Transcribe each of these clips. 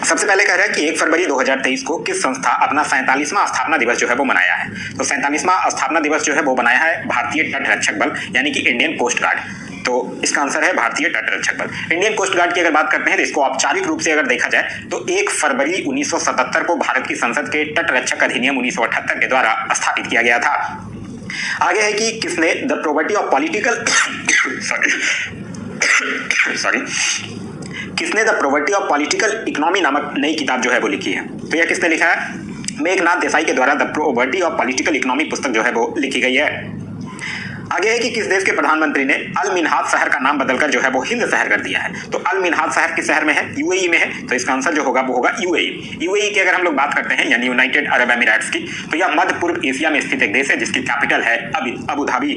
सबसे पहले कह रहा है कि 1 फरवरी 2023 को किस संस्था अपना 47वां स्थापना दिवस जो है वो मनाया है। तो 47वां स्थापना दिवस जो है वो बनाया है भारतीय तट रक्षक बल यानी कि इंडियन कोस्ट गार्ड। तो इसका आंसर है भारतीय तट रक्षक बल। इंडियन कोस्ट गार्ड की अगर बात करते हैं तो इसको औपचारिक रूप से अगर देखा जाए तो 1 फरवरी 1977 को भारत की संसद के तट रक्षक अधिनियम 1978 के द्वारा स्थापित किया गया था। आगे है कि किसने द प्रोवर्टी ऑफ पॉलिटिकल किसने the poverty of political economy नामक नई किताब जो है वो लिखी है। तो यह किसने लिखा है? मेघनाथ देसाई के द्वारा the poverty of political economy पुस्तक जो है वो लिखी गई है। आगे है कि किस देश के प्रधानमंत्री ने अल मिन्हाज शहर का नाम बदलकर जो है वो हिंद शहर कर दिया है। तो अल मिन्हाज शहर किस शहर में है? यूएई में है। तो इसका आंसर जो होगा वो होगा यूएई। यूएई की अगर हम लोग बात करते हैं यानी यूनाइटेड अरब एमिरेट्स की, तो यह मध्य पूर्व एशिया में स्थित एक देश है जिसकी कैपिटल है अबू धाबी।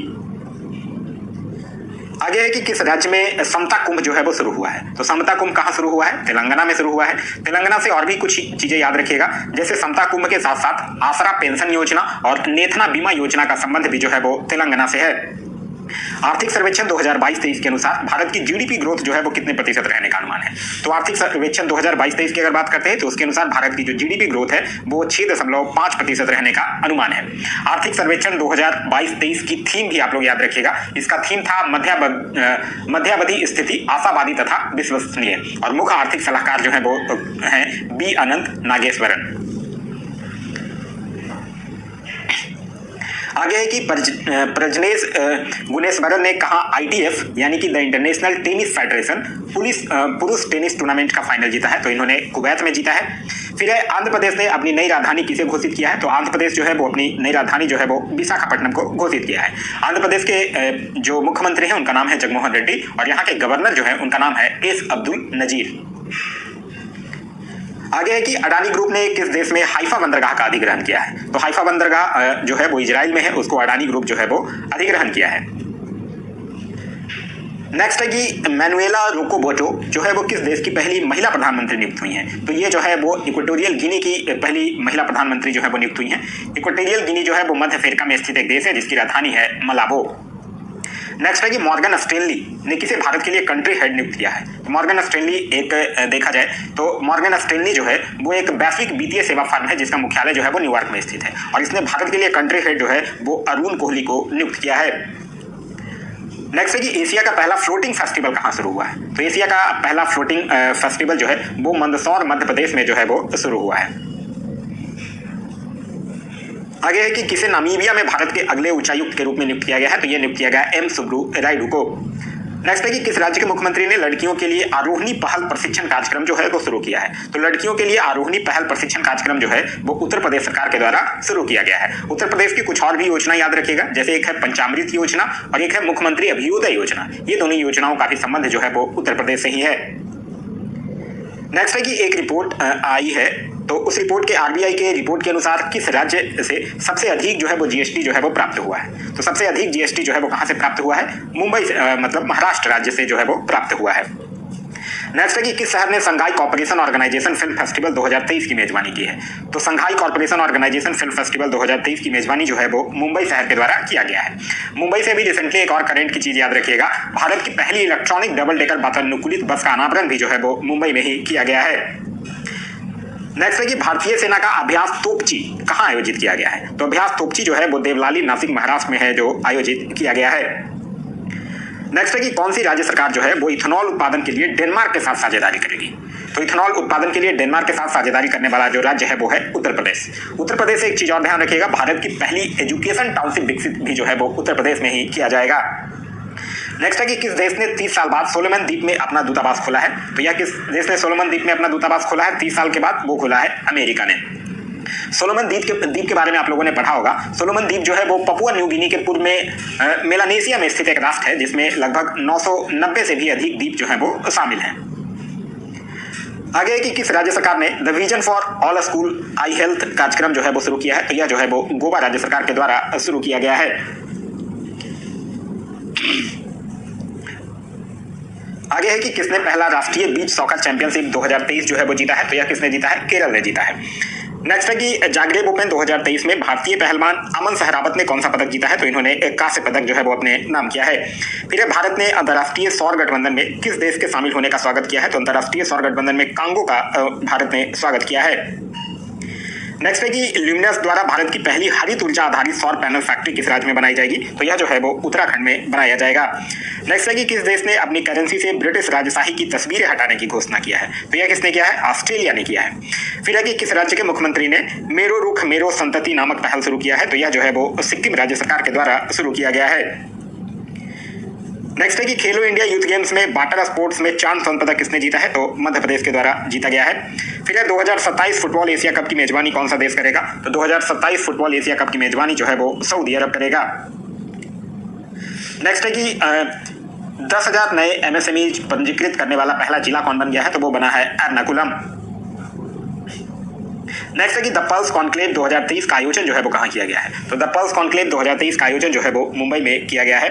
आगे है कि किस राज्य में समता कुंभ जो है वो शुरू हुआ है। तो समता कुंभ कहाँ शुरू हुआ है? तेलंगाना में शुरू हुआ है। तेलंगाना से और भी कुछ चीजें याद रखिएगा, जैसे समता कुंभ के साथ साथ आसरा पेंशन योजना और नेथना बीमा योजना का संबंध भी जो है वो तेलंगाना से है। आर्थिक सर्वेक्षण 2022-23 के अनुसार भारत की जीडीपी ग्रोथ जो है वो कितने प्रतिशत रहने का अनुमान है। तो आर्थिक सर्वेक्षण 2022-23 की अगर बात करते हैं तो उसके अनुसार भारत की जो जीडीपी ग्रोथ है वो 6.5% रहने का अनुमान है। आर्थिक सर्वेक्षण 2022-23 की थीम भी आप लोग याद रखिएगा, इसका थीम था मध्यावधि स्थिति, आशावादी तथा विश्वसनीय, और मुख्य आर्थिक सलाहकार जो है वो है बी अनंत नागेश्वरन। आगे है कि प्रजनेश गुनेश्वरन ने कहा आईटीएफ यानी कि द इंटरनेशनल टेनिस फेडरेशन पुरुष टेनिस टूर्नामेंट का फाइनल जीता है। तो इन्होंने कुवैत में जीता है। फिर है आंध्र प्रदेश ने अपनी नई राजधानी किसे घोषित किया है। तो आंध्र प्रदेश जो है वो अपनी नई राजधानी जो है वो विशाखापट्टनम को घोषित किया है। आंध्र प्रदेश के जो मुख्यमंत्री हैं उनका नाम है जगनमोहन रेड्डी, और यहाँ के गवर्नर जो है उनका नाम है एस अब्दुल नजीर। आगे है कि अडानी ग्रुप ने किस देश में हाइफा बंदरगाह का अधिग्रहण किया है। तो हाइफा बंदरगाह जो है वो इजराइल में है, उसको अडानी ग्रुप जो है वो अधिग्रहण किया है। नेक्स्ट है कि मैनुएला रोकोबोटो जो है वो किस देश की पहली महिला प्रधानमंत्री नियुक्त हुई हैं। तो ये जो है वो इक्वेटोरियल गिनी की पहली महिला प्रधानमंत्री जो है वो नियुक्त हुई हैं। इक्वेटोरियल गिनी जो है वो मध्य अफ्रीका में स्थित एक देश है जिसकी राजधानी है मलाबो। नेक्स्ट है कि मॉर्गन स्टैनली ने किसे भारत के लिए कंट्री हेड नियुक्त किया है। तो मॉर्गन स्टैनली एक देखा जाए तो मॉर्गन स्टैनली जो है वो एक वैश्विक वित्तीय सेवा फर्म है जिसका मुख्यालय जो है वो न्यूयॉर्क में स्थित है, और इसने भारत के लिए कंट्री हेड जो है वो अरुण कोहली को नियुक्त किया है। नेक्स्ट है कि एशिया का पहला फ्लोटिंग फेस्टिवल कहाँ शुरू हुआ है। तो एशिया का पहला फ्लोटिंग फेस्टिवल जो है वो मंदसौर मध्य प्रदेश में जो है वो शुरू हुआ है। आगे है कि किसे नामीबिया में भारत के अगले उच्चायुक्त के रूप में नियुक्त किया गया है। तो ये नियुक्त किया गया एम सुब्रू राइडू को। नेक्स्ट है कि किस राज्य के मुख्यमंत्री ने लड़कियों के लिए आरोहणी पहल प्रशिक्षण कार्यक्रम जो है वो शुरू किया है। तो लड़कियों के लिए आरोहणी पहल प्रशिक्षण कार्यक्रम जो है वो उत्तर प्रदेश सरकार के द्वारा शुरू किया गया है। उत्तर प्रदेश की कुछ और भी योजना याद रखिएगा, जैसे एक है पंचामृत योजना और एक है मुख्यमंत्री अभ्युदय योजना। ये दोनों योजनाओं का भी संबंध जो है वो उत्तर प्रदेश से ही है। नेक्स्ट है कि एक रिपोर्ट आई है, तो उस रिपोर्ट के आरबीआई के रिपोर्ट के अनुसार किस राज्य से सबसे अधिक जो है वो जीएसटी जो है वो प्राप्त हुआ है। तो सबसे अधिक जीएसटी जो है वो कहाँ से प्राप्त हुआ है? मुंबई से, मतलब महाराष्ट्र राज्य से जो है वो प्राप्त हुआ है। नेक्स्ट है कि किस शहर ने Shanghai corporation organisation film festival 2023 की मेजबानी की है। तो Shanghai corporation organisation film festival 2023 की मेजबानी जो है वो मुंबई शहर के द्वारा किया गया है। मुंबई से भी रिसेंटली एक और करंट की चीज याद रखिएगा, भारत की पहली इलेक्ट्रॉनिक डबल डेकर वातानुकूलित बस का अनावरण भी जो है वो मुंबई में ही किया गया है। नेक्स्ट है कि भारतीय सेना का अभ्यास तोपची कहाँ आयोजित किया गया है। तो अभ्यास तोपची जो है वो देवलाली नासिक महाराष्ट्र में है जो आयोजित किया गया है। नेक्स्ट है कि कौन सी राज्य सरकार जो है वो इथेनॉल उत्पादन के लिए डेनमार्क के साथ साझेदारी करेगी। तो इथेनॉल उत्पादन के लिए डेनमार्क के साथ साझेदारी करने वाला जो राज्य है वो है उत्तर प्रदेश। उत्तर प्रदेश से एक चीज और ध्यान रखिएगा, भारत की पहली एजुकेशन टाउनशिप विकसित भी जो है वो उत्तर प्रदेश में ही किया जाएगा। नेक्स्ट है कि किस देश ने 30 साल बाद सोलोमन द्वीप में अपना दूतावास खोला है। तो यह किस देश ने सोलोमन द्वीप में अपना दूतावास खोला है 30 साल के बाद? वो खोला है अमेरिका ने। सोलोमन द्वीप के बारे में आप लोगों ने पढ़ा होगा। सोलोमन द्वीप जो है वो पपुआ न्यू गिनी के पूर्व में मेलानेशिया में स्थित एक राष्ट्र है जिसमें लगभग 990 से भी अधिक द्वीप जो है वो शामिल हैं। आगे है कि किस राज्य सरकार ने the vision for all school I health कार्यक्रम जो है वो शुरू किया है। तो यह जो है वो गोवा राज्य सरकार के द्वारा शुरू किया गया है। आगे है कि किसने पहला राष्ट्रीय बीच सॉकर चैंपियनशिप 2023 जो है वो जीता है। तो यह किसने जीता है? केरल ने जीता है। नेक्स्ट है कि जागरेब ओपन 2023 में भारतीय पहलवान अमन सहरावत ने कौन सा पदक जीता है? तो इन्होंने कांस्य पदक जो है वो अपने नाम किया है। फिर भारत ने अंतर्राष्ट्रीय सौर गठबंधन में किस देश के शामिल होने का स्वागत किया है? तो अंतर्राष्ट्रीय सौर गठबंधन में कांगो का भारत ने स्वागत किया है। नेक्स्ट है कि ल्यूमिनस द्वारा भारत की पहली हरित ऊर्जा आधारित सौर पैनल फैक्ट्री किस राज्य में बनाई जाएगी? तो यह जो है वो उत्तराखंड में बनाया जाएगा। नेक्स्ट है कि किस देश ने अपनी करेंसी से ब्रिटिश राजशाही की तस्वीरें हटाने की घोषणा किया है? तो यह किसने किया है? ऑस्ट्रेलिया ने किया है। फिर है कि किस राज्य के मुख्यमंत्री ने मेरो रुख मेरो संतति नामक पहल शुरू किया है? तो यह जो है वो सिक्किम राज्य सरकार के द्वारा शुरू किया गया है। नेक्स्ट है कि खेलो इंडिया यूथ गेम्स में वाटर स्पोर्ट्स में चांद स्वर्ण पदक किसने जीता है? तो मध्य प्रदेश के द्वारा जीता गया है। फिर है 2027 फुटबॉल एशिया कप की मेजबानी कौन सा देश करेगा? तो 2027 फुटबॉल एशिया कप की मेजबानी जो है वो सऊदी अरब करेगा। नेक्स्ट है कि 10,000 नए एमएसएमई पंजीकृत करने वाला पहला जिला कौन बन गया है? तो वो बना है एर्नाकुलम। नेक्स्ट है कि द पल्स कॉन्क्लेव 2023 का आयोजन जो है वो कहाँ किया गया है? तो द पल्स कॉन्क्लेव 2023 का आयोजन जो है वो मुंबई में किया गया है।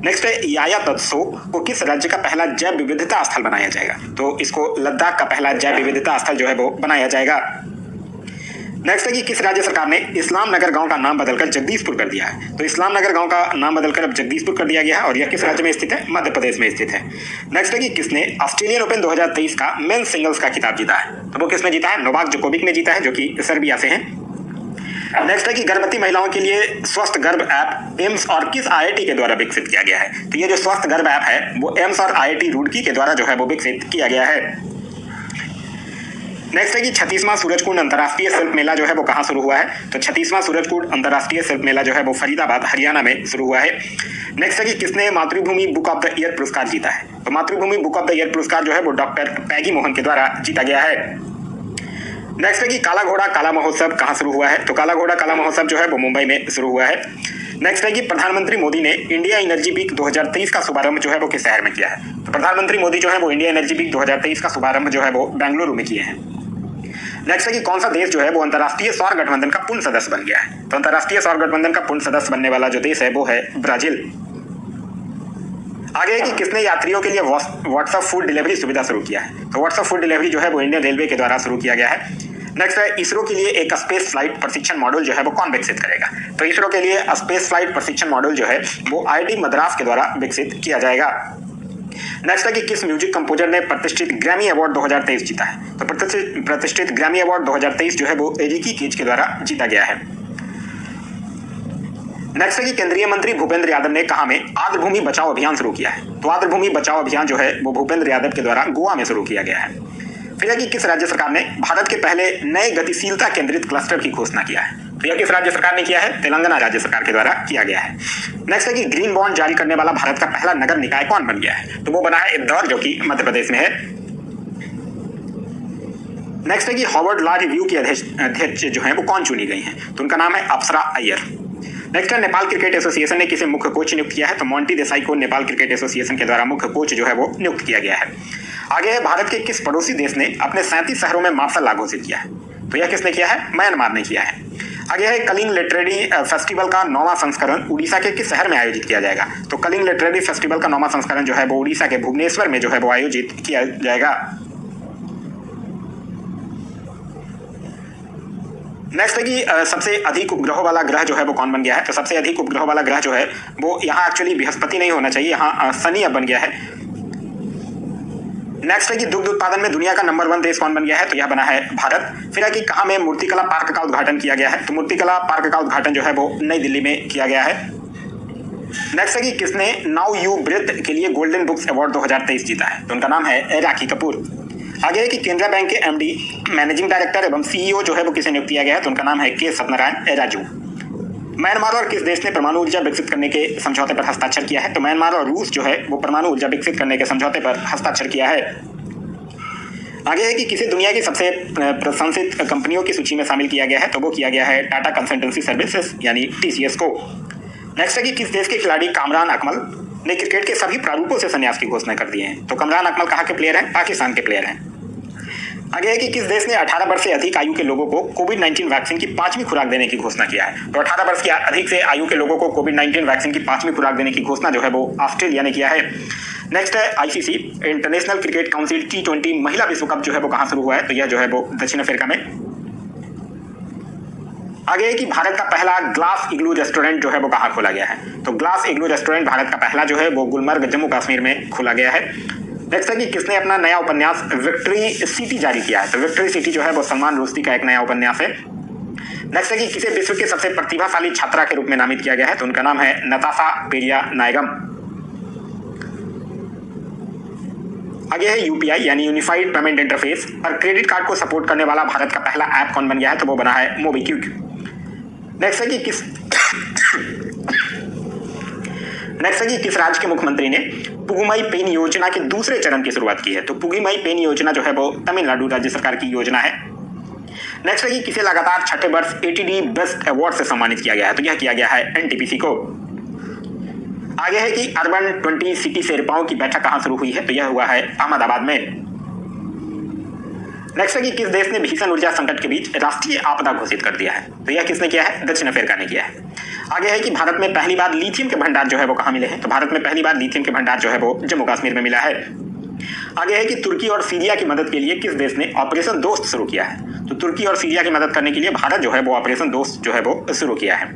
नेक्स्ट है याया तत्सो को किस राज्य का पहला जैव विविधता स्थल बनाया जाएगा? तो इसको लद्दाख का पहला जैव विविधता स्थल जो है वो बनाया जाएगा। नेक्स्ट है कि किस राज्य सरकार ने इस्लाम नगर गांव का नाम बदलकर जगदीशपुर कर दिया है? तो इस्लाम नगर गांव का नाम बदलकर अब जगदीशपुर कर दिया गया है और यह किस राज्य में स्थित है? मध्य प्रदेश में स्थित है। नेक्स्ट है कि किसने ऑस्ट्रेलियन ओपन 2023 का मेन सिंगल्स का खिताब जीता है? तो वो किसने जीता है? नोवाक जोकोविक ने जीता है, जो कि सर्बिया से हैं। नेक्स्ट है कि गर्भवती महिलाओं के लिए स्वस्थ गर्भ ऐप एम्स और किस आईआईटी के द्वारा विकसित किया गया है? तो ये जो स्वस्थ गर्भ ऐप है वो एम्स और आईआईटी रुड़की के द्वारा जो है वो विकसित किया गया है। नेक्स्ट है कि 36वां सूरजकुंड अंतर्राष्ट्रीय शिल्प मेला जो है वो कहाँ शुरू हुआ है? तो 36वां सूरजकुंड अंतर्राष्ट्रीय शिल्प मेला जो है वो फरीदाबाद हरियाणा में शुरू हुआ है। नेक्स्ट है कि किसने मातृभूमि बुक ऑफ द ईयर पुरस्कार जीता है? तो मातृभूमि बुक ऑफ द ईयर पुरस्कार जो है वो डॉक्टर पैगी मोहन के द्वारा जीता गया है। नेक्स्ट है कि काला घोड़ा काला महोत्सव कहाँ शुरू हुआ है? तो काला घोड़ा काला महोत्सव जो है वो मुंबई में शुरू हुआ है। नेक्स्ट है कि प्रधानमंत्री मोदी ने इंडिया एनर्जी वीक 2023 का शुभारंभ जो है वो किस शहर में किया है? तो प्रधानमंत्री मोदी जो है वो इंडिया एनर्जी वीक 2023 का शुभारंभ जो है वो बेंगलुरु में किए हैं। नेक्स्ट है कि कौन सा देश जो है वो अंतर्राष्ट्रीय सौर गठबंधन का पूर्ण सदस्य बन गया है? तो अंतर्राष्ट्रीय सौर गठबंधन का पूर्ण सदस्य बनने वाला जो देश है वो है ब्राजील। आगे है कि किसने यात्रियों के लिए व्हाट्सएप फूड डिलीवरी सुविधा शुरू किया है? तो व्हाट्सएप फूड डिलीवरी जो है वो इंडियन रेलवे के द्वारा शुरू किया गया है। नेक्स्ट है इसरो के लिए एक स्पेस फ्लाइट प्रशिक्षण मॉड्यूल जो है वो कौन विकसित करेगा? तो इसरो के लिए स्पेस फ्लाइट प्रशिक्षण मॉड्यूल जो है वो आईआईटी मद्रास के द्वारा विकसित किया जाएगा। नेक्स्ट है कि किस म्यूजिक कंपोजर ने प्रतिष्ठित ग्रैमी अवार्ड 2023 जीता है? तो प्रतिष्ठित ग्रैमी अवार्ड 2023 जो है वो रिकी केज के द्वारा जीता गया है। नेक्स्ट है कि केंद्रीय मंत्री भूपेंद्र यादव ने कहा में आर्द्रभूमि बचाओ अभियान शुरू किया है? तो आर्द्रभूमि बचाओ अभियान जो है वो भूपेंद्र यादव के द्वारा गोवा में शुरू किया गया है। फिर है कि किस राज्य सरकार ने भारत के पहले नए गतिशीलता केंद्रित क्लस्टर की घोषणा किया है? तो यह किस राज्य सरकार ने किया है? तेलंगाना राज्य सरकार के द्वारा किया गया है। नेक्स्ट है कि ग्रीन बॉन्ड जारी करने वाला भारत का पहला नगर निकाय कौन बन गया है? तो वो बना है इंदौर, जो कि मध्य प्रदेश में है। नेक्स्ट है कि हार्वर्ड लॉ रिव्यू की अध्यक्ष जो है वो कौन चुनी गई हैं? तो उनका नाम है अप्सरा अय्यर। नेक्स्ट है नेपाल क्रिकेट एसोसिएशन ने किसे मुख्य कोच नियुक्त किया है? तो मोंटी देसाई को नेपाल क्रिकेट एसोसिएशन के द्वारा मुख्य कोच जो है वो नियुक्त किया गया है। आगे है भारत के किस पड़ोसी देश ने अपने 37 शहरों में मार्शल लॉ घोषित किया है? तो यह किसने किया है? म्यांमार ने किया है। आगे है कलिंग लिटरेरी फेस्टिवल का 9वां संस्करण उड़ीसा के किस शहर में आयोजित किया जाएगा? तो कलिंग लिटरेरी फेस्टिवल का 9वां संस्करण जो है वो उड़ीसा के भुवनेश्वर में जो है वो आयोजित किया जाएगा। नेक्स्ट है कि सबसे अधिक उपग्रहों वाला ग्रह जो है वो कौन बन गया है? तो सबसे अधिक उपग्रहों वाला ग्रह जो है वो यहाँ एक्चुअली बृहस्पति नहीं होना चाहिए, यहाँ शनि अब बन गया है। नेक्स्ट है कि दुग्ध उत्पादन में दुनिया का नंबर 1 देश कौन बन गया है? तो यह बना है भारत। फिर है कि कहाँ में मूर्तिकला पार्क का उद्घाटन किया गया है? तो मूर्तिकला पार्क का उद्घाटन जो है वो नई दिल्ली में किया गया है। नेक्स्ट है कि किसने नाउ यू ब्रेथ के लिए गोल्डन बुक्स अवार्ड 2023 जीता है? तो उनका नाम है राखी कपूर। आगे है कि केनरा बैंक के एमडी मैनेजिंग डायरेक्टर एवं सीईओ जो है वो किसे नियुक्त किया गया है? तो उनका नाम है के सत्यनारायण राजू। म्यांमार और किस देश ने परमाणु ऊर्जा विकसित करने के समझौते पर हस्ताक्षर किया है? तो म्यांमार और रूस जो है वो परमाणु ऊर्जा विकसित करने के समझौते पर हस्ताक्षर किया है। आगे है कि किसी दुनिया की सबसे प्रशंसित कंपनियों की सूची में शामिल किया गया है? तो वो किया गया है टाटा कंसल्टेंसी सर्विसेज यानी टीसीएस को। नेक्स्ट है कि किस देश के खिलाड़ी कामरान अकमल ने क्रिकेट के सभी प्रारूपों से संन्यास की घोषणा कर दी है? तो कामरान अकमल कहाँ के प्लेयर हैं? पाकिस्तान के प्लेयर हैं। आगे है कि किस देश ने 18 वर्ष से अधिक आयु के लोगों को कोविड-19 वैक्सीन की 5वीं खुराक देने की घोषणा किया है? तो 18 वर्ष की अधिक से आयु के लोगों को कोविड-19 वैक्सीन की 5वीं खुराक देने की घोषणा जो है वो ऑस्ट्रेलिया ने किया है। नेक्स्ट है ICC international cricket council T20 महिला विश्व कप जो है वो कहाँ शुरू हुआ है? तो यह जो है वो दक्षिण अफ्रीका में। आगे है कि भारत का पहला ग्लास इग्लू रेस्टोरेंट जो है वो कहाँ खोला गया है? तो ग्लास इग्लू रेस्टोरेंट भारत का पहला जो है वो गुलमर्ग जम्मू कश्मीर में खोला गया है। नेक्स्ट है कि किसने अपना नया उपन्यास विक्ट्री सिटी जारी किया है? तो विक्ट्री सिटी जो है वो सलमान रुश्दी का एक नया उपन्यास है। नेक्स्ट है कि किसे विश्व के सबसे प्रतिभाशाली छात्रा के रूप में नामित किया गया है? तो उनका नाम है नताशा पेरिया नायगम। आगे है यूपीआई यानी यूनिफाइड पेमेंट इंटरफेस पर क्रेडिट कार्ड को सपोर्ट करने वाला भारत का पहला ऐप कौन बन गया है? तो वो बना है मोबीक्विक। नेक्स्ट है कि किस राज्य के मुख्यमंत्री ने पुगुमई पेन योजना के दूसरे चरण की शुरुआत की है? तो पुगुमई पेन योजना जो है वो तमिलनाडु राज्य सरकार की योजना है। नेक्स्ट है कि किसे लगातार छठे वर्ष एटीडी बेस्ट अवार्ड से सम्मानित किया गया है? तो यह किया गया है एनटीपीसी को। आगे है कि अर्बन 20 सिटी शेरपाओं की बैठक कहां शुरू हुई है? तो यह हुआ है अहमदाबाद में। नेक्स्ट है कि किस देश ने भीषण ऊर्जा संकट के बीच राष्ट्रीय आपदा घोषित कर दिया है? तो यह किसने किया है? दक्षिण अफ्रीका ने किया है। आगे है कि भारत में पहली बार लिथियम के भंडार जो है वो कहां मिले हैं? तो भारत में पहली बार लिथियम के भंडार जो है वो जम्मू कश्मीर में मिला है। आगे है कि तुर्की और सीरिया की मदद के लिए किस देश ने ऑपरेशन दोस्त शुरू किया है? तो तुर्की और सीरिया की मदद करने के लिए भारत जो है वो ऑपरेशन दोस्त जो है वो शुरू किया है।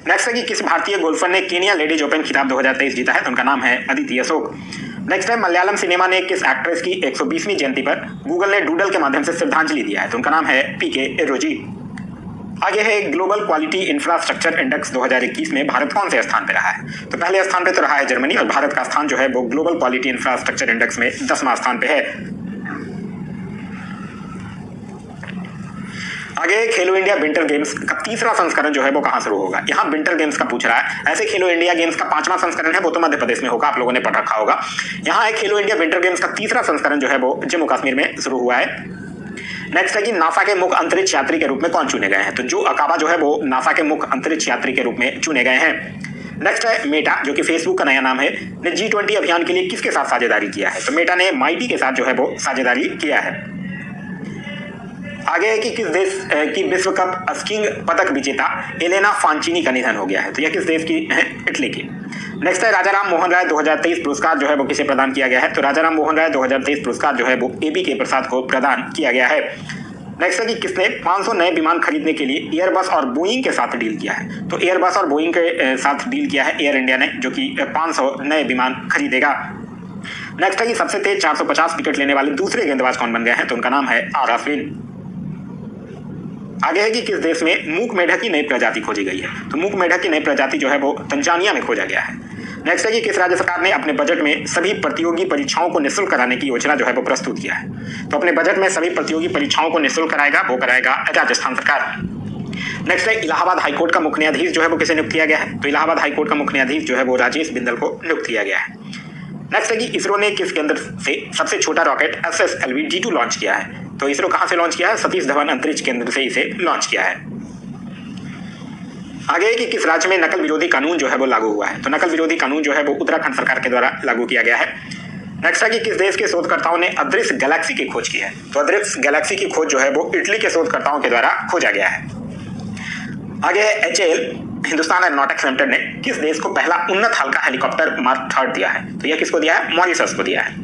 नेक्स्ट है कि किस भारतीय गोल्फर ने केनिया लेडीज ओपन खिताब 2023 जीता है? तो उनका नाम है अदिति अशोक। नेक्स्ट है मलयालम सिनेमा ने किस एक्ट्रेस की 120वीं जयंती पर गूगल ने डूडल के माध्यम से श्रद्धांजलि दिया है? तो उनका नाम है पीके रोजी। आगे है ग्लोबल क्वालिटी इंफ्रास्ट्रक्चर इंडेक्स 2021 में भारत कौन से स्थान पर रहा है? तो पहले स्थान पे तो रहा है जर्मनी और भारत का स्थान जो है वो ग्लोबल क्वालिटी इंफ्रास्ट्रक्चर इंडेक्स में 10वां स्थान पे है। आगे खेलो इंडिया विंटर गेम्स का तीसरा संस्करण जो है वो कहां शुरू होगा? यहाँ विंटर गेम्स का पूछ रहा है। ऐसे खेलो इंडिया गेम्स का 5वां संस्करण है वो तो मध्य प्रदेश में होगा, आप लोगों ने पढ़ रखा होगा। यहाँ है खेलो इंडिया विंटर गेम्स का तीसरा संस्करण जो है वो जम्मू कश्मीर में शुरू हुआ है। नेक्स्ट है कि नासा के मुख्य अंतरिक्ष यात्री के रूप में कौन चुने गए हैं? तो जो अकाबा जो है वो नासा के मुख्य अंतरिक्ष यात्री के रूप में चुने गए हैं। नेक्स्ट है मेटा जो कि फेसबुक का नया नाम है, ने G20 अभियान के लिए किसके साथ साझेदारी किया है? तो मेटा ने माइटी के साथ जो है वो साझेदारी किया है। आगे है कि किस देश की विश्व कप स्कीइंग पदक विजेता एलेना फांचिनी का निधन हो गया है? तो यह किस देश की है? इटली की। नेक्स्ट है राजाराम मोहन राय 2023 पुरस्कार जो है वो किसे प्रदान किया गया है? तो राजाराम मोहन राय 2023 पुरस्कार जो है वो AB प्रसाद को प्रदान किया गया है। नेक्स्ट है कि किसने 500 नए विमान खरीदने के लिए एयरबस और बोइंग के साथ डील किया है? तो एयरबस और बोइंग के साथ डील किया है एयर इंडिया ने, जो कि 500 नए विमान खरीदेगा। नेक्स्ट है कि सबसे तेज 450 विकेट लेने वाले दूसरे गेंदबाज कौन बन गए हैं? तो उनका नाम है आर अश्विन। आगे है कि किस देश में मूक मेढक की नई प्रजाति खोजी गई है? तो मूक मेढक की नई प्रजाति जो है वो तंजानिया में खोजा गया है। नेक्स्ट है कि किस राज्य सरकार ने अपने बजट में सभी प्रतियोगी परीक्षाओं को निःशुल्क कराने की योजना जो है वो प्रस्तुत किया है? तो अपने बजट में सभी प्रतियोगी परीक्षाओं को निःशुल्क कराएगा वो कराएगा राजस्थान सरकार। नेक्स्ट है इलाहाबाद हाईकोर्ट का मुख्य न्यायाधीश जो है वो किसे नियुक्त किया गया है? तो इलाहाबाद हाईकोर्ट का मुख्य न्यायाधीश जो है वो राजेश बिंदल को नियुक्त किया गया है। नेक्स्ट है कि इसरो ने किस केंद्र से सबसे छोटा रॉकेट SSLV G2 लॉन्च किया है? तो इसरो कहां से लॉन्च किया है? सतीश धवन अंतरिक्ष केंद्र से इसे लॉन्च किया है। आगे है कि किस राज्य में नकल विरोधी कानून जो है वो लागू हुआ है? तो नकल विरोधी कानून जो है वो उत्तराखंड सरकार के द्वारा लागू किया गया है। नेक्स्ट है कि किस देश के शोधकर्ताओं ने अदृश्य गैलेक्सी की खोज की है? तो अदृश्य गैलेक्सी की खोज जो है वो इटली के शोधकर्ताओं के द्वारा खोजा गया है। आगे है HAL हिंदुस्तान एरोनॉटिक्स लिमिटेड ने किस देश को पहला उन्नत हल्का हेलीकॉप्टर मार्क 3 दिया है? तो यह किसको दिया है? मॉरिशस को दिया है।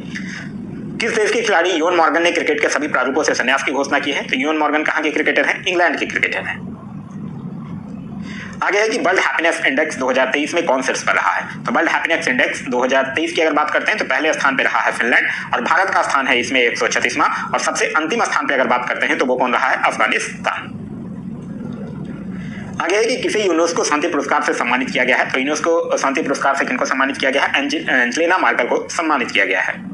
किस देश के खिलाड़ी योन मॉर्गन ने क्रिकेट के सभी प्रारूपों से संन्यास की घोषणा की है? तो योन मॉर्गन कहां के क्रिकेटर हैं? इंग्लैंड के क्रिकेटर हैं। आगे है कि वर्ल्ड हैप्पीनेस इंडेक्स 2023 में कौन शीर्ष पर रहा है? तो वर्ल्ड हैप्पीनेस इंडेक्स 2023 की अगर बात करते हैं तो पहले स्थान पर रहा है फिनलैंड और भारत का स्थान है इसमें 136वां, और सबसे अंतिम स्थान पर अगर बात करते हैं तो वो कौन रहा है? अफगानिस्तान। आगे है कि किसे यूनेस्को शांति पुरस्कार से सम्मानित किया गया है? तो यूनेस्को शांति पुरस्कार से किनको सम्मानित किया गया है? एंजेलिना मार्केल को सम्मानित किया गया है।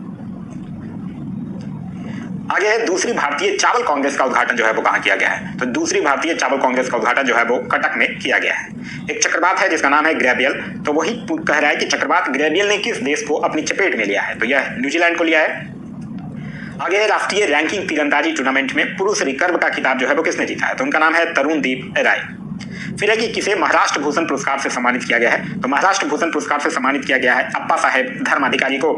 आगे है दूसरी भारतीय चावल कांग्रेस का उद्घाटन जो है वो कहां किया गया है? तो दूसरी भारतीय चावल कांग्रेस का उद्घाटन जो है वो कटक में किया गया है। एक चक्रवात है जिसका नाम है ग्रेबियल, तो वही कह रहा है कि चक्रवात ग्रेबियल ने किस देश को अपनी चपेट में लिया है? तो यह न्यूजीलैंड को लिया है। आगे है राष्ट्रीय रैंकिंग तीरंदाजी टूर्नामेंट में पुरुष रिकर्व का खिताब जो है वो किसने जीता है? तो उनका नाम है तरुणदीप राय। फिर है कि किसे महाराष्ट्र भूषण पुरस्कार से सम्मानित किया गया है? तो महाराष्ट्र भूषण पुरस्कार से सम्मानित किया गया है अप्पा साहेब धर्माधिकारी को।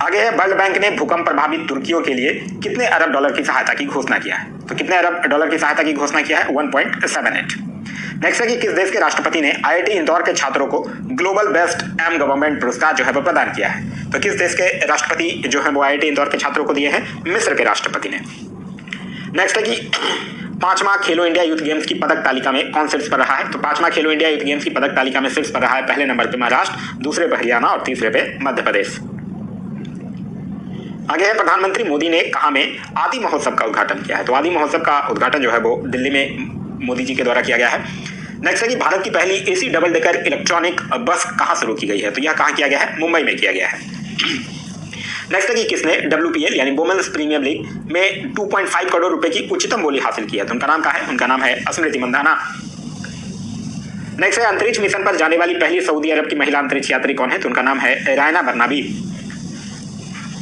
आगे है वर्ल्ड बैंक ने भूकंप प्रभावित तुर्कियों के लिए कितने अरब डॉलर की सहायता की घोषणा किया है? तो कितने अरब डॉलर की सहायता की घोषणा किया है? 1.78। नेक्स्ट है कि किस देश के राष्ट्रपति ने आईआईटी इंदौर के छात्रों को ग्लोबल बेस्ट एम गवर्नमेंट पुरस्कार जो है वो प्रदान किया है? तो किस देश के राष्ट्रपति जो है वो आईआईटी इंदौर के छात्रों को दिए हैं? मिस्र के राष्ट्रपति ने। नेक्स्ट है कि 5वां खेलो इंडिया यूथ गेम्स की पदक तालिका में कौन शीर्ष पर रहा है? तो 5वां खेलो इंडिया यूथ गेम्स की पदक तालिका में शीर्ष पर रहा है पहले नंबर पे महाराष्ट्र, दूसरे पे हरियाणा और तीसरे पे मध्य प्रदेश। आगे है प्रधानमंत्री मोदी ने कहाँ में आदि महोत्सव का उद्घाटन किया है? तो आदि महोत्सव का उद्घाटन जो है वो दिल्ली में मोदी जी के द्वारा किया गया है। नेक्स्ट है कि भारत की पहली एसी डबल डेकर इलेक्ट्रॉनिक बस कहाँ शुरू की गई है? तो यह कहाँ किया गया है? मुंबई में किया गया है। नेक्स्ट है कि किसने WPL यानी वुमेन्स प्रीमियर लीग में 2.5 करोड़ रुपए की उच्चतम बोली हासिल की है? तो उनका नाम क्या है? उनका नाम है स्मृति मंदाना। नेक्स्ट है अंतरिक्ष मिशन पर जाने वाली पहली सऊदी अरब की महिला अंतरिक्ष यात्री कौन है? तो उनका नाम है Raina Burnaby.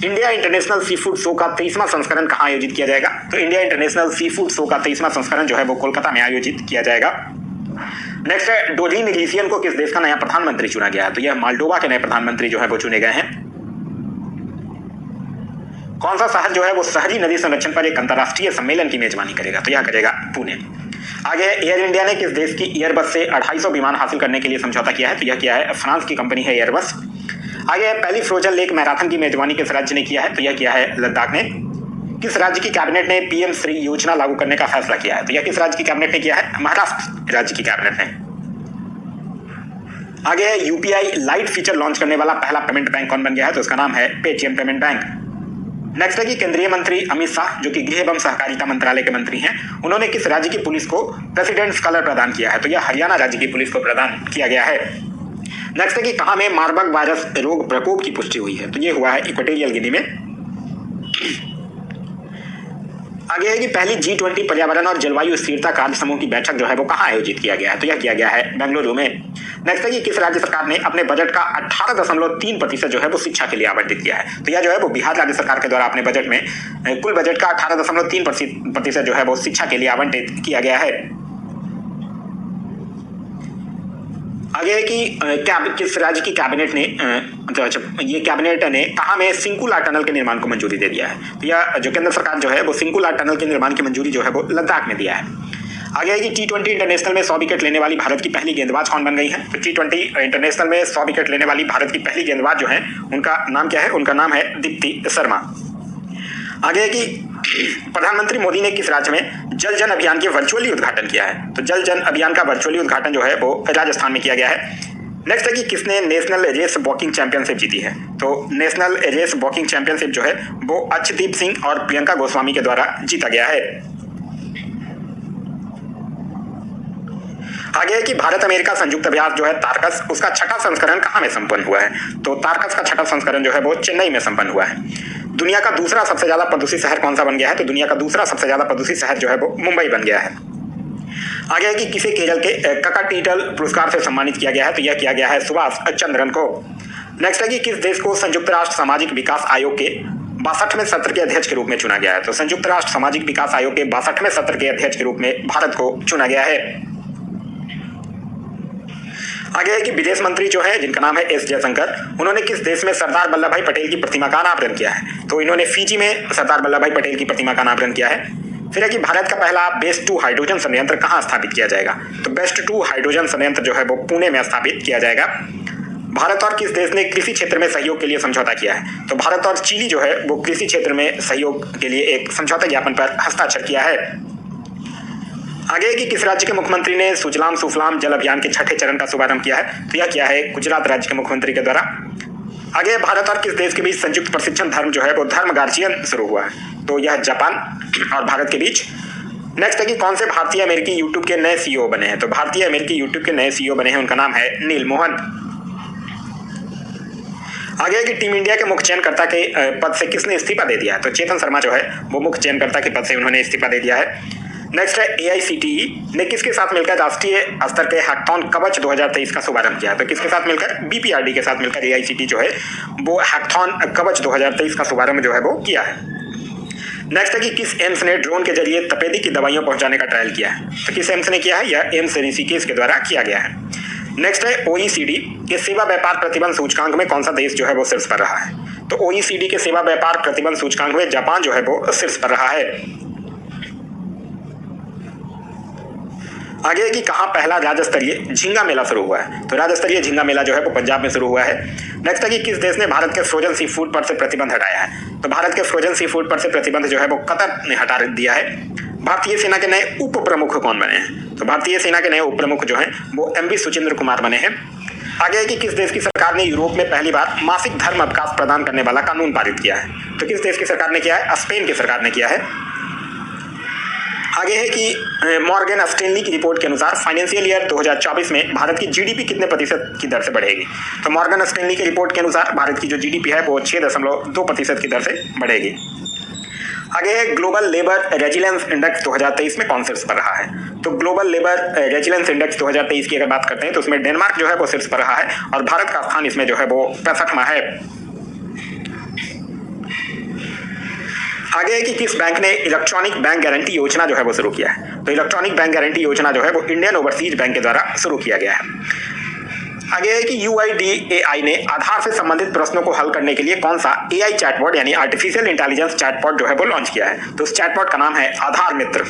India international sea food show का 23वां संस्करण कहाँ आयोजित किया जाएगा? तो India international sea food show का 23वां संस्करण जो है वो कोलकाता में आयोजित किया जाएगा। नेक्स्ट है डोजिन लीसियन को किस देश का नया प्रधानमंत्री चुना गया है? तो यह मालडोवा के नए प्रधानमंत्री जो है वो चुने गए हैं। कौन सा शहर जो है वो शहरी नदी संरक्षण पर एक अंतर्राष्ट्रीय सम्मेलन की मेजबानी करेगा? तो यह करेगा पुणे। आगे एयर इंडिया ने किस देश की एयरबस से 250 विमान हासिल करने के लिए समझौता किया है? तो यह किया है फ्रांस की कंपनी है एयरबस। आगे पहली फ्रोजन लेक मैराथन की मेजबानी किस राज्य ने किया है? तो यह किया है लद्दाख ने। किस राज्य की कैबिनेट ने PM श्री योजना लागू करने का फैसला किया है? तो यह किस राज्य की कैबिनेट ने किया है? महाराष्ट्र राज्य की कैबिनेट ने। आगे है UPI लाइट फीचर लॉन्च करने वाला पहला पेमेंट बैंक कौन बन गया है? तो उसका नाम है पेटीएम पेमेंट बैंक। नेक्स्ट है कि केंद्रीय मंत्री अमित शाह जो कि गृह एवं सहकारिता मंत्रालय के मंत्री हैं, उन्होंने किस राज्य की पुलिस को प्रेसिडेंट्स कलर प्रदान किया है? तो यह हरियाणा राज्य की पुलिस को प्रदान किया गया है। नेक्स्ट है कि कहां में मार्बर्ग वायरस रोग प्रकोप की पुष्टि हुई है? तो ये हुआ है इक्वेटोरियल गिनी में। आगे है कि पहली G20 पर्यावरण और जलवायु स्थिरता कार्य समूह की बैठक जो है वो कहां आयोजित किया गया है? तो यह किया गया है बेंगलुरु में। नेक्स्ट है कि किस राज्य सरकार ने अपने बजट का 18.3% जो है वो शिक्षा के लिए आवंटित किया है? तो यह जो है वो बिहार राज्य सरकार के द्वारा अपने बजट में कुल बजट का 18.3% जो है वो शिक्षा के लिए आवंटित किया गया है। आगे है कि किस राज्य की कैबिनेट ने ये कैबिनेट ने कहा में सिंकुला टनल के निर्माण को मंजूरी दे दिया है? तो यह जो केंद्र सरकार जो है वो सिंकुला टनल के निर्माण की मंजूरी जो है वो लद्दाख में दिया है। आगे है कि T20 इंटरनेशनल में 100 विकेट लेने वाली भारत की पहली गेंदबाज कौन बन गई है? तो T20 इंटरनेशनल में 100 विकेट लेने वाली भारत की पहली गेंदबाज जो है उनका नाम क्या है? उनका नाम है दीप्ति शर्मा। आगे है कि प्रधानमंत्री मोदी ने किस राज्य में जल जन अभियान के वर्चुअली उद्घाटन किया है? तो जल जन अभियान का वर्चुअली उद्घाटन जो है वो राजस्थान में किया गया है। नेक्स्ट है कि किसने नेशनल रेस वॉकिंग चैंपियनशिप जीती है? तो नेशनल रेस वॉकिंग चैंपियनशिप जो है वो अर्शदीप सिंह और प्रियंका गोस्वामी के द्वारा जीता गया है। आगे है कि भारत अमेरिका संयुक्त अभ्यास जो है तारकस, उसका छठा संस्करण कहाँ में संपन्न हुआ है? तो तारकस का छठा संस्करण जो है वो चेन्नई में संपन्न हुआ है। दुनिया का दूसरा सबसे ज्यादा प्रदूषित शहर कौन सा बन गया है? तो दुनिया का दूसरा सबसे ज्यादा प्रदूषित शहर जो है वो मुंबई बन गया है। आगे है कि किसे केरल के ककाटीटल पुरस्कार से सम्मानित किया गया है? तो यह किया गया है सुभाष चंद्रन को। नेक्स्ट है कि किस देश को संयुक्त राष्ट्र सामाजिक विकास आयोग के 62वें सत्र के अध्यक्ष के रूप में चुना गया है? तो संयुक्त राष्ट्र सामाजिक विकास आयोग के 62वें सत्र के अध्यक्ष के रूप में भारत को चुना गया है। आगे है कि विदेश मंत्री जो है जिनका नाम है S जयशंकर, उन्होंने किस देश में सरदार वल्लभ भाई पटेल की प्रतिमा का अनावरण किया है? तो इन्होंने फिजी में सरदार वल्लभ भाई पटेल की प्रतिमा का अनावरण किया है। फिर है कि भारत का पहला बेस्ट 2 हाइड्रोजन संयंत्र कहाँ स्थापित किया जाएगा? तो बेस्ट 2 हाइड्रोजन संयंत्र जो है वो पुणे में स्थापित किया जाएगा। भारत और किस देश ने कृषि क्षेत्र में सहयोग के लिए समझौता किया है? तो भारत और चिली जो है वो कृषि क्षेत्र में सहयोग के लिए एक समझौता ज्ञापन पर हस्ताक्षर किया है। आगे कि किस राज्य के मुख्यमंत्री ने सुजलाम सुफलाम जल अभियान के छठे चरण का शुभारंभ किया है? तो यह किया है गुजरात राज्य के मुख्यमंत्री के द्वारा। आगे भारत और किस देश के बीच संयुक्त प्रशिक्षण धर्म जो है वो धर्म गार्जियन शुरू हुआ है? तो यह जापान और भारत के बीच। नेक्स्ट है कि कौन से भारतीय अमेरिकी यूट्यूब के नए CEO बने हैं? तो भारतीय अमेरिकी यूट्यूब के नए CEO बने हैं, उनका नाम है नील मोहन। आगे है कि टीम इंडिया के मुख्य चयनकर्ता के पद से किसने इस्तीफा दे दिया है? तो चेतन शर्मा जो है वो मुख्य चयनकर्ता के पद से उन्होंने इस्तीफा दे दिया है। नेक्स्ट है AICTE ने किसके साथ मिलकर राष्ट्रीय स्तर के हैकाथॉन कवच 2023 का शुभारंभ किया? तो किसके साथ मिलकर? BPRD के साथ मिलकर AICTE जो है वो हैकाथॉन कवच 2023 का शुभारंभ जो है वो किया है। नेक्स्ट है कि किस एम्स ने ड्रोन के जरिए तपेदिक की दवाइयां पहुंचाने का ट्रायल किया है? तो किस एम्स ने किया है? यह एम्स ऋषिकेश के द्वारा किया गया है। नेक्स्ट है OECD के सेवा व्यापार प्रतिबंध सूचकांक में कौन सा देश जो है वो शीर्ष पर रहा है? तो OECD के सेवा व्यापार प्रतिबंध सूचकांक में जापान जो है वो शीर्ष पर रहा है। आगे है कि कहाँ पहला राज्य स्तरीय झींगा मेला शुरू हुआ है, तो राज्य स्तरीय झींगा मेला जो है वो पंजाब में शुरू हुआ है। नेक्स्ट है कि किस देश ने भारत के फ्रोजन सी फूड पर से प्रतिबंध हटाया है, तो भारत के फ्रोजन सी फूड पर से प्रतिबंध जो है वो कतर ने हटा दिया है। भारतीय सेना के नए उप प्रमुख कौन बने हैं, तो भारतीय सेना के नए उप प्रमुख जो हैं वो MV सुचिंद्र कुमार बने हैं। आगे है कि किस देश की सरकार ने यूरोप में पहली बार मासिक धर्म अवकाश प्रदान करने वाला कानून पारित किया है, तो किस देश की सरकार ने किया है, स्पेन की सरकार ने किया है। आगे है कि मॉर्गन स्टैनली की रिपोर्ट के अनुसार फाइनेंशियल ईयर 2024 में भारत की GDP कितने प्रतिशत की दर से बढ़ेगी, तो मॉर्गन स्टैनली की रिपोर्ट के अनुसार भारत की जो GDP है वो 6.2% की दर से बढ़ेगी। आगे है ग्लोबल लेबर रेजिलेंस इंडेक्स 2023 में कौन शीर्ष पर रहा है, तो ग्लोबल लेबर रेजिलेंस इंडेक्स 2023 की अगर बात करते हैं तो उसमें डेनमार्क जो है वो शीर्ष पर रहा है और भारत का स्थान इसमें जो है वो 65वां है। आगे है कि किस बैंक ने इलेक्ट्रॉनिक बैंक गारंटी योजना जो है वो शुरू किया है, तो इलेक्ट्रॉनिक बैंक गारंटी योजना जो है वो इंडियन ओवरसीज बैंक के द्वारा शुरू किया गया है। आगे है कि UIDAI ने आधार से संबंधित प्रश्नों को हल करने के लिए कौन सा AI चैटबॉट यानी आर्टिफिशियल इंटेलिजेंस चैटबॉट जो है वो लॉन्च किया है, तो उस चैटबॉट का नाम है आधार मित्र।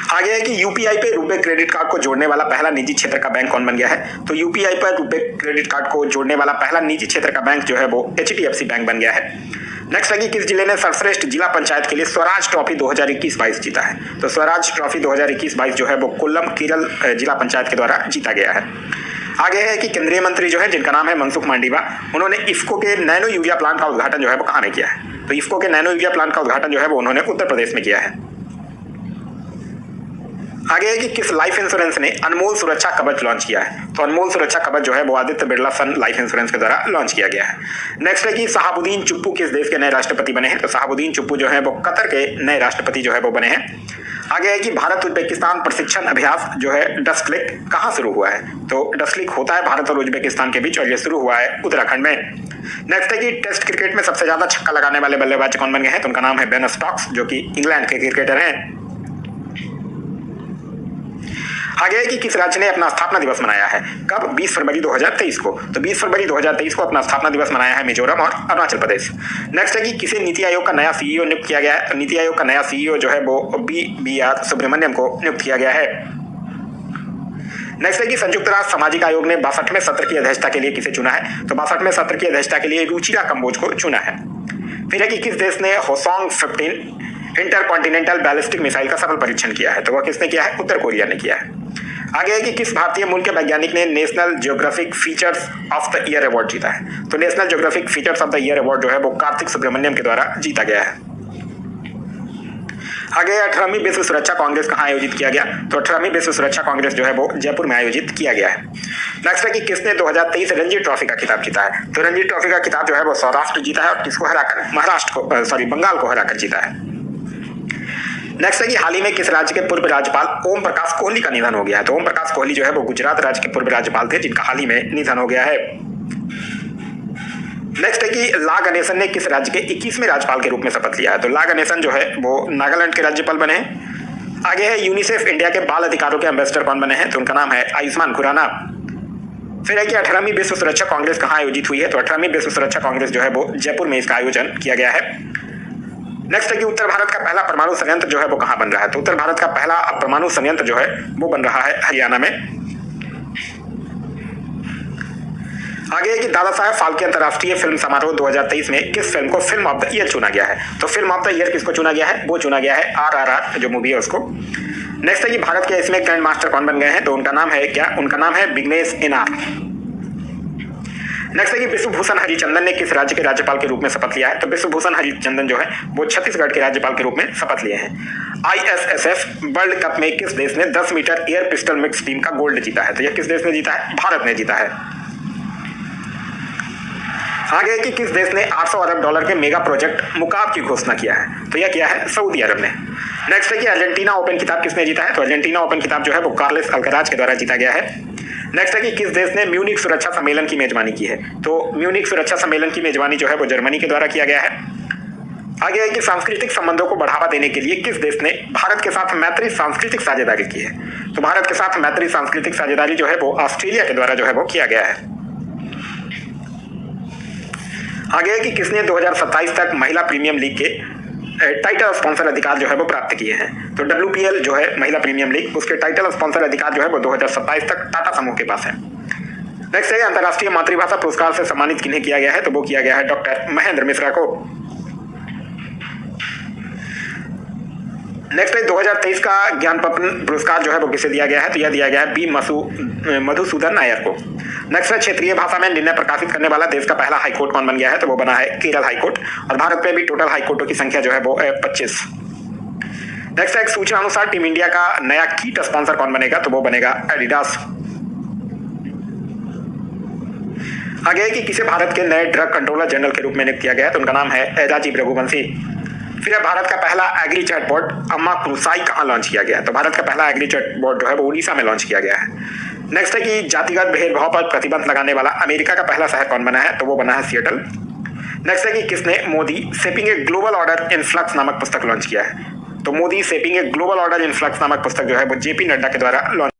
आगे है कि UPI पे रुपे क्रेडिट कार्ड को जोड़ने वाला पहला निजी क्षेत्र का बैंक कौन बन गया है, तो UPI पर रुपे क्रेडिट कार्ड को जोड़ने वाला पहला निजी क्षेत्र का बैंक जो है वो HDFC बैंक बन गया है। नेक्स्ट है कि किस जिले ने सर्वश्रेष्ठ जिला पंचायत के लिए स्वराज ट्रॉफी 2021-22 जीता है, तो स्वराज ट्रॉफी 2021-22 जो है वो कोल्लम केरल जिला पंचायत के द्वारा जीता गया है। आगे है कि केंद्रीय मंत्री जो है जिनका नाम है मनसुख मांडविया, उन्होंने इफ्को के नैनो यूरिया प्लांट का उद्घाटन जो है वो कहाँ में किया है, तो इफ्को के नैनो यूरिया प्लांट का उद्घाटन जो है वो उन्होंने उत्तर प्रदेश में किया है। आगे है कि किस लाइफ इंश्योरेंस ने अनमोल सुरक्षा कवच लॉन्च किया है, तो अनमोल सुरक्षा कवच जो है वो आदित्य बिरला सन लाइफ इंश्योरेंस के द्वारा लॉन्च किया गया है। नेक्स्ट है कि शहाबुद्दीन चुप्पू किस देश के नए राष्ट्रपति बने हैं, तो शहाबुद्दीन चुप्पू जो है वो कतर के नए राष्ट्रपति जो है वो बने हैं। आगे है कि भारत उज्बेकिस्तान प्रशिक्षण अभ्यास जो है डस्क्लिक कहाँ शुरू हुआ है, तो डस्क्लिक होता है भारत और उज्बेकिस्तान के बीच और ये शुरू हुआ है उत्तराखंड में। नेक्स्ट है कि टेस्ट क्रिकेट में सबसे ज्यादा छक्का लगाने वाले बल्लेबाज कौन बन गए हैं, तो उनका नाम है बेन स्टोक्स जो कि इंग्लैंड के क्रिकेटर हैं। आगे है कि किस राज्य ने अपना स्थापना दिवस मनाया है, कब, 20 फरवरी 2023 को, तो 20 फरवरी 2023 को अपना स्थापना दिवस मनाया है मिजोरम और अरुणाचल प्रदेश। नेक्स्ट है कि किसे नीति आयोग का नया CEO नियुक्त किया गया है, तो नीति आयोग का नया CEO जो है वो BR सुब्रमण्यम को नियुक्त किया गया है। नेक्स्ट है कि संयुक्त राष्ट्र सामाजिक आयोग ने 62वें सत्र की अध्यक्षता के लिए किसे चुना है, तो 62वें सत्र की अध्यक्षता के लिए रुचिरा कंबोज को चुना है। फिर है कि किस देश ने होसोंग 15 इंटरकॉन्टिनेंटल बैलिस्टिक मिसाइल का सफल परीक्षण किया है, तो वह किसने किया है, उत्तर कोरिया ने किया है। आगे है कि किस भारतीय मूल के वैज्ञानिक ने national geographic features of the year award जीता है, तो national geographic features of the year award जो है वो कार्तिक सुब्रमण्यम के द्वारा जीता गया है। आगे 18वीं विश्व सुरक्षा कांग्रेस कहाँ आयोजित किया गया, तो 18वीं विश्व सुरक्षा कांग्रेस जो है वो जयपुर में आयोजित किया गया है। नेक्स्ट है कि किसने 2023 रणजी ट्रॉफी का खिताब जीता है, तो रणजी ट्रॉफी का खिताब जो है वो सौराष्ट्र जीता है और किसको हराकर बंगाल को हराकर जीता है। नेक्स्ट है कि हाल ही में किस राज्य के पूर्व राज्यपाल ओम प्रकाश कोहली का निधन हो गया है, तो ओम प्रकाश कोहली जो है वो गुजरात राज्य के पूर्व राज्यपाल थे जिनका हाल ही में निधन हो गया है। नेक्स्ट है कि ला गणेशन ने किस राज्य के 21वें राज्यपाल के रूप में शपथ लिया है, तो ला गणेशन जो है वो नागालैंड के राज्यपाल बने हैं। आगे है यूनिसेफ इंडिया के बाल अधिकारों के एम्बेसडर कौन बने हैं, तो उनका नाम है आयुष्मान खुराना। फिर है कि 18वीं विश्व सुरक्षा कांग्रेस कहाँ आयोजित हुई है, तो 18वीं विश्व सुरक्षा कांग्रेस जो है वो जयपुर में इसका आयोजन किया गया है। नेक्स्ट है कि उत्तर भारत का पहला परमाणु संयंत्र जो है वो कहाँ बन रहा है, तो उत्तर भारत का पहला परमाणु संयंत्र जो है वो बन रहा है हरियाणा में। आगे है कि दादा साहेब फाल्के अंतर्राष्ट्रीय फिल्म समारोह 2023 में किस फिल्म को फिल्म ऑफ द ईयर चुना गया है, तो फिल्म ऑफ द ईयर किसको चुना गया है, वो चुना गया है RRR जो मूवी है उसको। नेक्स्ट है कि भारत के इसमें ग्रैंड मास्टर कौन बन गए हैं, तो उनका नाम है क्या, उनका नाम है विघ्नेश NR। नेक्स्ट है कि विश्वभूषण हरिचंदन ने किस राज्य के राज्यपाल के रूप में शपथ लिया है, तो विश्वभूषण हरिचंदन जो है वो छत्तीसगढ़ के राज्यपाल के रूप में शपथ लिए हैं। ISSF वर्ल्ड कप में किस देश ने 10 metre air pistol mix team का गोल्ड जीता है, तो यह किस देश ने जीता है, भारत ने जीता है। आगे है कि किस देश ने $800 अरब के मेगा प्रोजेक्ट मुकाब की घोषणा किया है, तो यह किया है सऊदी अरब ने। नेक्स्ट है कि अर्जेंटीना ओपन खिताब किसने जीता है, तो अर्जेंटीना ओपन खिताब जो है वो कार्लोस अल्कराज के द्वारा जीता गया है। नेक्स्ट है कि किस देश ने म्यूनिक सुरक्षा सम्मेलन की मेजबानी की है, तो म्यूनिक सुरक्षा सम्मेलन की मेजबानी जो है वो जर्मनी के द्वारा किया गया है। आगे है कि सांस्कृतिक संबंधों को बढ़ावा देने के लिए किस देश ने भारत के साथ मैत्री सांस्कृतिक साझेदारी की है, तो भारत के साथ मैत्री सांस्कृतिक साझेदारी जो है वो ऑस्ट्रेलिया के द्वारा जो है वो किया गया है। आगे है कि किसने 2027 तक महिला प्रीमियम लीग के टाइटल स्पॉन्सर अधिकार जो है वो प्राप्त किए हैं। तो WPL जो है महिला प्रीमियम लीग, उसके टाइटल स्पॉन्सर अधिकार जो है वो 2027 तक टाटा समूह के पास है। नेक्स्ट है अंतर्राष्ट्रीय मातृभाषा पुरस्कार से सम्मानित किन्हें किया गया है, तो वो किया गया है डॉक्टर महेंद्र मिश्रा को। नेक्स्ट है 2023 का ज्ञानपत्र पुरस्कार जो है वो किसे दिया गया है, तो यह दिया गया है बी मधुसूदन नायर को। नेक्स्ट है क्षेत्रीय भाषा में निर्णय प्रकाशित करने वाला देश का पहला हाईकोर्ट कौन बन गया है, तो वो बना है केरल हाईकोर्ट। और भारत में भी टोटल हाईकोर्टों की संख्या जो है वो 25। नेक्स्ट है एक सूचना अनुसार टीम इंडिया का नया किट स्पॉन्सर कौन बनेगा, तो वो बनेगा एडिडास। आगे है कि किसे भारत के नए ड्रग कंट्रोलर जनरल के रूप में नियुक्त किया गया है, तो उनका नाम है राजीव रघुवंशी। फिर है भारत का पहला एग्री चैटबॉट अम्मा क्रूसाई कहाँ लॉन्च किया गया है, तो भारत का पहला एग्री चैटबॉट जो है वो उड़ीसा में लॉन्च किया गया है। नेक्स्ट है कि जातिगत भेदभाव पर प्रतिबंध लगाने वाला अमेरिका का पहला शहर कौन बना है, तो वो बना है सिएटल। नेक्स्ट है कि किसने Modi shaping a global order in flux नामक पुस्तक लॉन्च किया है, तो Modi shaping a global order in flux नामक पुस्तक जो है वो JP नड्डा के द्वारा लॉन्च